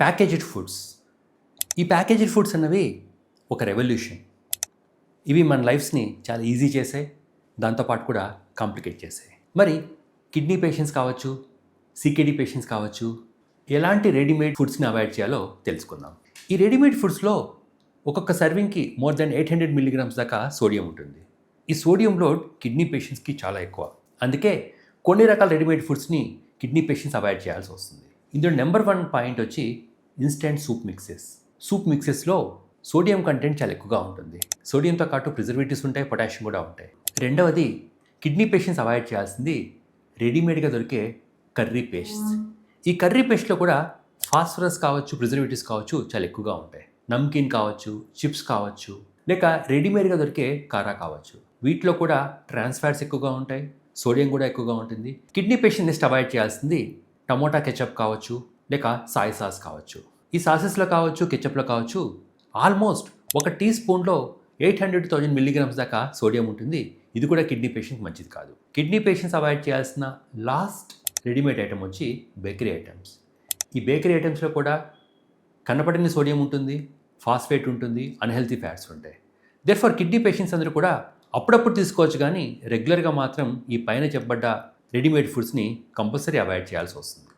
Packaged foods. ఈ packaged foods అన్నవి ఒక రెవల్యూషన్. ఇవి మన లైఫ్స్ని చాలా ఈజీ చేసాయి, దాంతోపాటు కూడా కాంప్లికేట్ చేసాయి. మరి కిడ్నీ పేషెంట్స్ కావచ్చు, సికేడి పేషెంట్స్ కావచ్చు, ఎలాంటి రెడీమేడ్ ఫుడ్స్ని అవాయిడ్ చేయాలో తెలుసుకుందాం. ఈ రెడీమేడ్ ఫుడ్స్లో ఒక్కొక్క సర్వింగ్కి మోర్ దెన్ 800 మిల్లీగ్రామ్స్ దాకా సోడియం ఉంటుంది. ఈ సోడియం లోడ్ కిడ్నీ పేషెంట్స్కి చాలా ఎక్కువ. అందుకే కొన్ని రకాల రెడీమేడ్ ఫుడ్స్ని కిడ్నీ పేషెంట్స్ అవాయిడ్ చేయాల్సి వస్తుంది. ఇందులో నెంబర్ 1 పాయింట్ వచ్చి ఇన్స్టెంట్ సూప్ మిక్సెస్. సూప్ మిక్సెస్లో సోడియం కంటెంట్ చాలా ఎక్కువగా ఉంటుంది. సోడియంతో పాటు ప్రిజర్వేటివ్స్ ఉంటాయి, పొటాషియం కూడా ఉంటాయి. రెండవది, కిడ్నీ పేషెంట్స్ అవాయిడ్ చేయాల్సింది రెడీమేడ్గా దొరికే కర్రీ పేస్ట్స్. ఈ కర్రీ పేస్ట్లో కూడా ఫాస్ఫరస్ కావచ్చు, ప్రిజర్వేటివ్స్ కావచ్చు చాలా ఎక్కువగా ఉంటాయి. నమ్కీన్ కావచ్చు, చిప్స్ కావచ్చు, లేక రెడీమేడ్గా దొరికే కారా కావచ్చు, వీటిలో కూడా ట్రాన్స్ ఫ్యాట్స్ ఎక్కువగా ఉంటాయి, సోడియం కూడా ఎక్కువగా ఉంటుంది. కిడ్నీ పేషెంట్ నెక్స్ట్ అవాయిడ్ చేయాల్సింది టమోటా కెచప్ కావచ్చు, లేక సాయ్ సాస్ కావచ్చు. ఈ సాసెస్లో కావచ్చు, కెచప్లో కావచ్చు, ఆల్మోస్ట్ ఒక టీ స్పూన్లో 800 to 1000 మిల్లీగ్రామ్స్ దాకా సోడియం ఉంటుంది. ఇది కూడా కిడ్నీ పేషెంట్కి మంచిది కాదు. కిడ్నీ పేషెంట్స్ అవాయిడ్ చేయాల్సిన లాస్ట్ రెడీమేడ్ ఐటమ్ వచ్చి బేకరీ ఐటమ్స్. ఈ బేకరీ ఐటమ్స్లో కూడా కనపడని సోడియం ఉంటుంది, ఫాస్ఫేట్ ఉంటుంది, అన్హెల్తీ ఫ్యాట్స్ ఉంటాయి. దేర్ఫోర్ కిడ్నీ పేషెంట్స్ అందరూ కూడా అప్పుడప్పుడు తీసుకోవచ్చు, కానీ రెగ్యులర్గా మాత్రం ఈ పైన చెప్పబడ్డ రెడీమేడ్ ఫుడ్స్ని కంపల్సరీ అవాయిడ్ చేయాల్సి వస్తుంది.